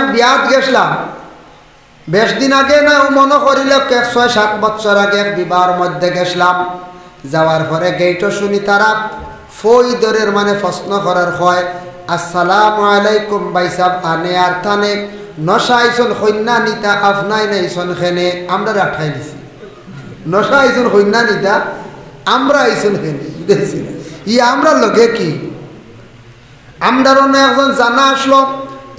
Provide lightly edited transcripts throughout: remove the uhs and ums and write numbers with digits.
এক বিয়াত গেছিলাম বেশ দিন আগে না মনে করিল 6-7 বছর আগে এক বিবাহর মধ্যে গেছিলাম যাওয়ার পরে গেইটো শুনি তারা ফই দরের মানে প্রশ্ন করার হয় আসসালামু আলাইকুম ভাই সাহেব আনে আর থানে নশা আইসন কন্যা নিতা আফনাই নাইসন খেনে আমরা রাখাই দিছি নশা আইসন কন্যা নিতা আমরা আইসন খেনে বুঝেছি ই আমরা লোকে কি আমরারও একজন জানা আসলো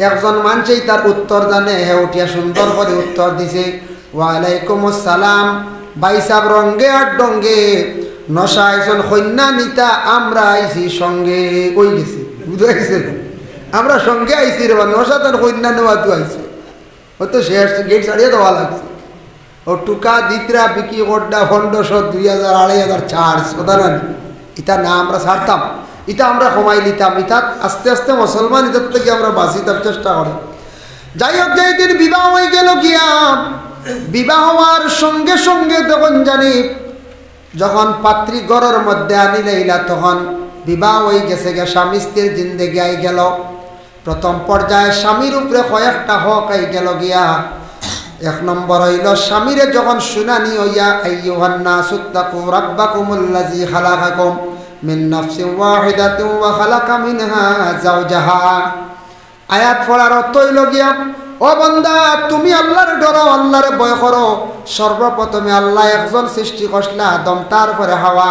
একজন মানুষই তার উত্তর জানে হে উঠিয়া সুন্দর করে উত্তর দিছে ওয়ালাইকুম আসসালাম ভাই সাহেব রঙ্গে আর ডঙ্গে নশা আইসন কন্যা নিতা আমরা আইছি সঙ্গে ওই গেছি বুঝাইছে আমরা সঙ্গে আইছি রে নশা তার কন্যা নেওয়া তো আইছে ও তো শেষ গেট ছাড়িয়ে দেওয়া লাগছে ও টুকা দিতরা বিকি গোড্ডা ফন্ডস 2000-2500 চার্জ ওটা না এটা না আমরা ছাড়তাম এটা আমরা কমাই নিতাম এটা আস্তে আস্তে মুসলমান এটার থেকে আমরা বাঁচিতাম চেষ্টা করি যাই হোক যাই দিন বিবাহ হয়ে গেল গিয়া বিবাহ হওয়ার সঙ্গে সঙ্গে তখন জানি যখন পাত্রী ঘরের মধ্যে আনিলাইলা তখন বিবাহ হয়ে গেছে গিয়া স্বামী স্ত্রীর জিন্দেগি আই গেল প্রথম পর্যায়ে স্বামীর উপরে কয়েকটা হক আই গেল গিয়া এক নম্বর হইল স্বামীরে যখন শুনানি হইয়া আইয়ুহান নাসু তাকু রাব্বাকুমুল্লাযী খালাকাকুম মিন নাফসিন ওয়াহিদাতিন ওয়া খালাকা মিনহা যাওজাহা আয়াত পড়ার অর্থ হইল গিয়া ও বান্দা তুমি আল্লাহর ডরো আল্লাহরে ভয় করো সর্বপ্রথমে আল্লাহ একজন সৃষ্টি করলা আদম তারপরে হাওয়া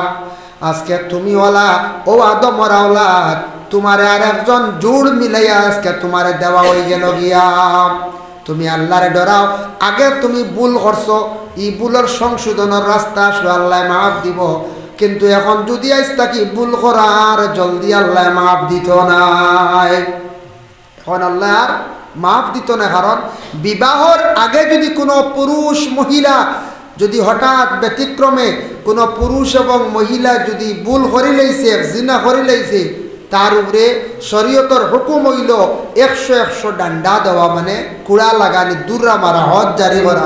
আজকে তুমি ওলা ও আদমর আওলাদ তোমারে আর একজন জোড় মিলাইয়া আজকে তোমারে দেওয়া হয়ে গেল গিয়া তুমি আল্লাহরে ডরাও আগে তুমি ভুল করছো এই ভুলের সংশোধনের রাস্তা আসলে আল্লাহ মাফ দিব কিন্তু এখন যদি আইস থাকি ভুল করার জলদি আল্লাহ মাফ দিত নাই এখন আল্লাহ আর মাফ দিত না কারণ বিবাহর আগে যদি কোনো পুরুষ মহিলা যদি হঠাৎ ব্যতিক্রমে কোনো পুরুষ এবং মহিলা যদি ভুল করে লইছে জিনা করে লইছে তার উপরে শরীয়তর হুকুম হইল 100 ডান্ডা দেওয়া মানে কুড়া লাগানি দূররা মারা হজ জারি করা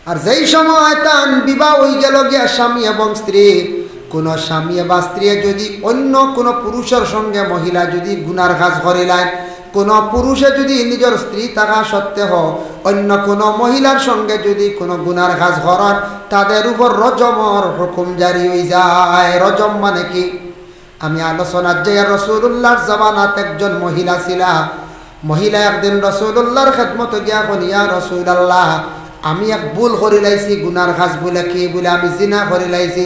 আর যেই সময় তান বিবাহ হয়ে গেল গিয়া স্বামী এবং স্ত্রী কোনো স্বামী বা স্ত্রী যদি অন্য কোনো পুরুষের সঙ্গে মহিলা যদি গুনার কাজ করিলেন কোনো পুরুষে যদি নিজের স্ত্রী থাকা সত্ত্বেও অন্য কোনো মহিলার সঙ্গে যদি কোনো গুনার কাজ করেন তাদের উপর রজমর হুকুম জারি হয়ে যায় রজম মানে কি আমি আলোচনা যে রাসূলুল্লাহর জামানাত একজন মহিলা ছিল মহিলা একদিন রাসূলুল্লাহর খেদমতে গিয়া কোন ইয়া রাসূলুল্লাহ আমি এক ভুল করে লাইছি গুনার কাজ বলে কি বলে আমি জিনা করে লাইছি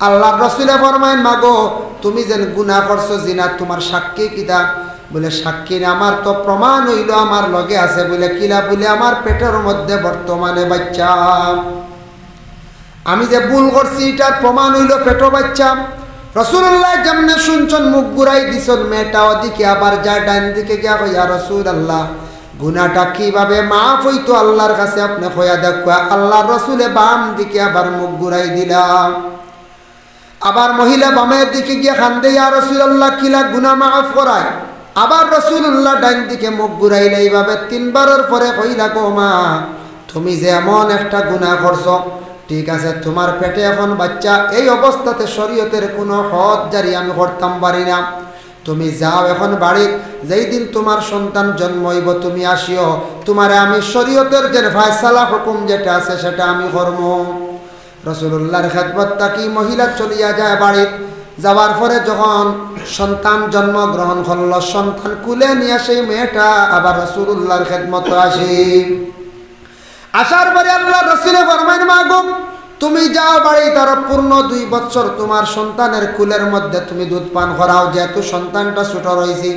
আল্লাহর রাসূলে ফরমায় মাগো তুমি যেন গুনাহ করছো জিনা তোমার সাক্ষী কিটা বলে সাক্ষী আমার তো প্রমাণ হইল আমার লগে আছে বলে কিলা বলে আমার পেটের মধ্যে বর্তমানে বাচ্চা আমি যে ভুল করছি এটার প্রমাণ হইল পেটো বাচ্চা রাসূলুল্লাহ যেমনে শুনছেন মুখ ঘুরাই দিছেন মেয়েটা ওদিকে আবার যায় ডান দিকে গিয়া কই ইয়া রাসূলুল্লাহ গুনাহটা কিভাবে মাফ হইতো আল্লাহর কাছে আপনি কইয়া দেখো আল্লাহর রাসূলে বাম দিকে আবার মুখ ঘুরাই দিলাম আবার মহিলা বামের দিকে গিয়া কান্দে ইয়া রাসূলুল্লাহ কিলা গুনাহ মাফ করায় আবার রাসূলুল্লাহ ডান দিকে মুখ ঘুরাইলে এইভাবে 3 বারের পরে কইলা গো মা তুমি যে এমন একটা গুনাহ করছো ঠিক আছে তোমার পেটে এখন বাচ্চা এই অবস্থাতে শরীয়তের কোনো হদ জারি আমি করতাম পারি না তুমি যাও এখন বাড়ি যেই দিন তোমার সন্তান জন্ম হইব তুমি আসিও তোমারে আমি শরীয়তের যে ফয়সালা হুকুম যেটা আছে সেটা আমি করব রাসূলুল্লাহর খেদমত তাকি মহিলা চলিয়া যায় বাড়ি যাওয়ার পরে যখন সন্তান জন্ম গ্রহণ করল সন্তান কুলে নিয়ে সেই মেয়েটা আবার রাসূলুল্লাহর খেদমতে আসে আসার পরে আল্লাহর রাসূল ফরমায় মা গো তুমি যাও বাড়ি তার পূর্ণ 2 বছর তোমার সন্তানের কুলের মধ্যে তুমি দুধ পান করাও যেহেতু সন্তানটা ছোট রয়েছে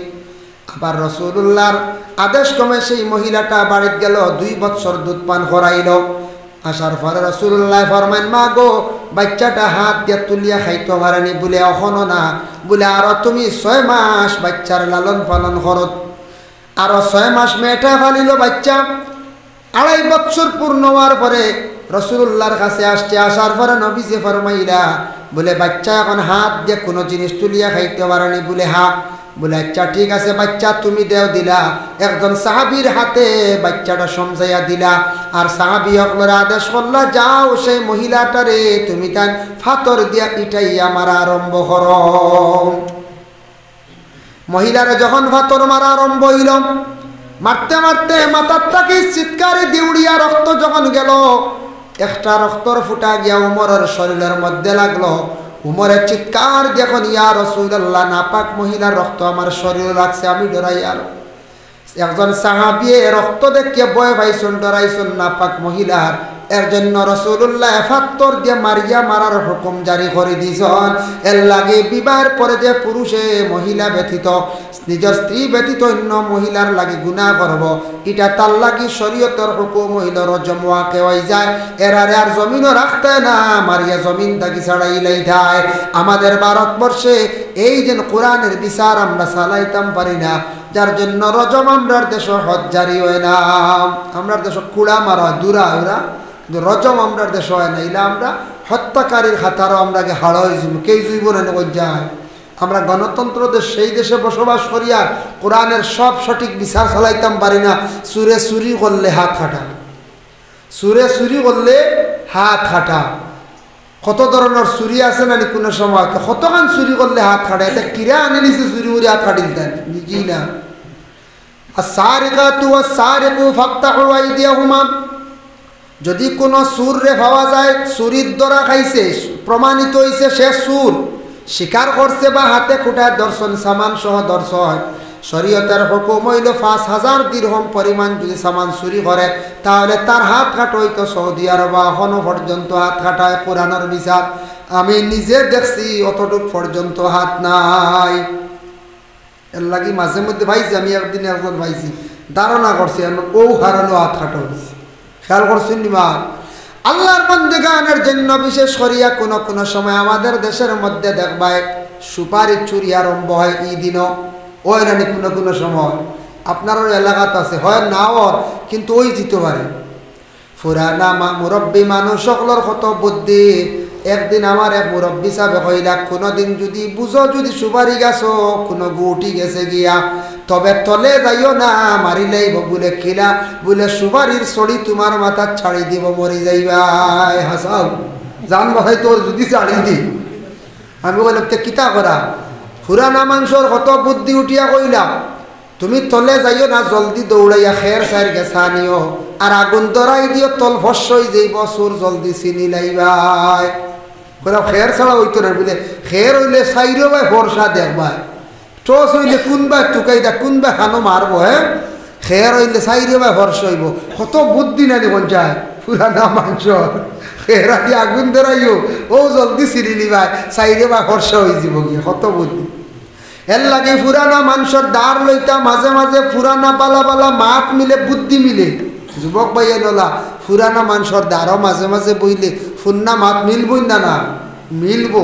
আবার রাসূলুল্লাহর আদেশ ক্রমে সেই মহিলাটা বাড়িতে গেল 2 বছর দুধ পান করাইল আসার পরে রাসূলুল্লাহ ফরমায় মা গো বাচ্চাটা হাত দিয়ে তুলিয়া খাইতে পারেনি বলে এখনো না বলে আরো তুমি 6 মাস বাচ্চার লালন পালন করো আরো 6 মাস মেয়েটা ফালিল বাচ্চা 2.5 বছর পূর্ণ হওয়ার পরে রাসূলুল্লাহর কাছে আসছে আসার পরে নবীজি ফরমাইলা বলে বাচ্চা এখন হাত দিয়ে কোনো জিনিস তুলিয়া খাইতে পারেনি বলে হ্যাঁ বলে আচ্ছা ঠিক আছে বাচ্চা তুমি দেও দিলা একজন সাহাবীর হাতে বাচ্চাটা সমঝাইয়া দিলা আর সাহাবী হকলের আদেশ করলা যাও সেই মহিলাটারে তুমি তান ফাতর দিয়া ইটাইয়া মারা আরম্ভ করো মহিলারে যখন ফাতর মারা আরম্ভ হইল মারতে মারতে মাথার তাকে চিৎকারে দিউড়িয়া রক্ত যখন গেল, একটা রক্তর ফুটা গিয়া উমরের শরীরের মধ্যে লাগলো। উমরের চিৎকার যখন, ইয়া রাসূলুল্লাহ, নাপাক মহিলার রক্ত আমার শরীরে লাগছে, আমি ডরাই। আর একজন সাহাবী রক্ত দেখে ভয় পাইছেন, ডরাইছেন নাপাক মহিলার। এর জন্য রাসূলুল্লাহ ৭৫ দিয়ে মারিয়া মারার হুকুম জারি করে দিয়েছেন। এর লাগে বিবাহের পরে যে পুরুষে মহিলা ব্যতীত, নিজের স্ত্রী ব্যতীত অন্য মহিলার লাগে গুনাহ করব, এটা তার লাগি শরীয়তের হুকুম হইল রজম ওয়াকে হয়ে যায়। এরারে আর জমিনও রাখতে না, মারিয়া জমিন থাকি ছাড়াইলাই যায়। আমাদের ভারতবর্ষে এই যে কোরআনের বিচার আমরা চালাইতাম পারি না, যার জন্য রজম আমরার দেশ হজ জারি হয় না। আমরার দেশ কুড়া মারা দূরা ওরা, কিন্তু রজম আমরার দেশ হয় না। ইলা আমরা হত্যাকারীর খাতারও আমরাকে হাড় হয়ে যাব, কেউ জুইব না যায়। আমরা গণতন্ত্র দেশ, সেই দেশে বসবাস করি আর কোরআনের সব সঠিক বিচার চালাইতাম পারি না। সুরে চুরি করলে হাত কাটা, সুরে চুরি করলে হাত কাটা। কত ধরনের চুরি আছে না কোনো সময়, কতখান চুরি করলে হাত কাটে। এটা কিরা আনে নিছে চুরি করে হাত কাটি দিতেন বুঝি না। আস-সারিকাতু ওয়াস-সারিকু ফাকতাহু আইদিয়াহুমা, যদি কোনো সুর রে পাওয়া যায়, চুরির ধরা খাইছে, প্রমাণিত হয়েছে সে সুর, স্বীকার করছে বা হাতে খুঁটায় দর্শন সামান সহ দর্শন, শরীয়তের হুকুম হইল ৫,০০০ দিরহম পরিমাণ যদি সামান চুরি করে তাহলে তার হাত কাটা হইতো। সৌদি আরব এখনো পর্যন্ত হাত কাটায় কোরআনের বিচার। আমি নিজে দেখছি, অতটুক পর্যন্ত হাত নাই। এর লাগি মাঝে মধ্যে ভাইছি, আমি একদিন একজন ভাইছি ধারণা করছি ও হারানো হাত কাটা হয়েছে। খেয়াল করছেন নিবা? আল্লাহর বান্দাগানের জন্য বিশেষ করিয়া কোন কোন সময় আমাদের দেশের মধ্যে দেখবায় সুপারি চুরি আরম্ভ হয় এই দিনও, ওই নানি কোনো কোনো সময় আপনারও এলাকাতে আছে, হয় না ওর, কিন্তু ওই জিতে পারে। ফুরানা মুরব্বী মানুষ সকলের কত বুদ্ধি। একদিন আমার এক মুরব্বী সাহেব কইলা, কোনোদিন যদি বুঝো যদি সুপারি গাছো কোনো গুটি গেছে গিয়া, তবে তলে যাইও না, মারিলেই বলে খিলা বলে সুপারির ছড়ি তোমার মাথা ছাড়ি দিব, মরি যাইবাই। হাসাও জান ভাই তোর যদি ছাড়ি দি। আমি বললাম তে কিতা করা? ফুরানা মানুষের কত বুদ্ধি উঠিয়া কইলা, তুমি তলে যাইও না, জলদি দৌড়াইয়া খের সাইর গেছা নিও, আর আগুন ধরাই দিও, তল ভস্যই যাইব, সুর জলদি চিনি লাইবাই। বলে খের ছাড়া হইতো না, বলে খের হইলে চাইরো ভাই ভরসা দেখবাই, টস হইলে কোনবা টুকাইদা কোনবা খানো মারবো। হ্যাঁ, খের হইলে চাইরো ভাই ভরসা হইব। কত বুদ্ধি নানি পঞ্চায় পুরানা মানুষের। খের আদি আগুন ধরাইও, ও জলদি চিনি নিবাই, চাইরো ভাই ভরসা হয়ে যাব গিয়ে, কত বুদ্ধি। এর লাগে পুরানা মানুষের দাঁড় লইতা মাঝে মাঝে পুরানা পালা পালা মাত মিলে, বুদ্ধি মিলে। যুবক ভাইয়া নলা পুরানা মানুষের দাঁড়ও মাঝে মাঝে বইলে ফুন্না মাত মিলবই না, না মিলবো।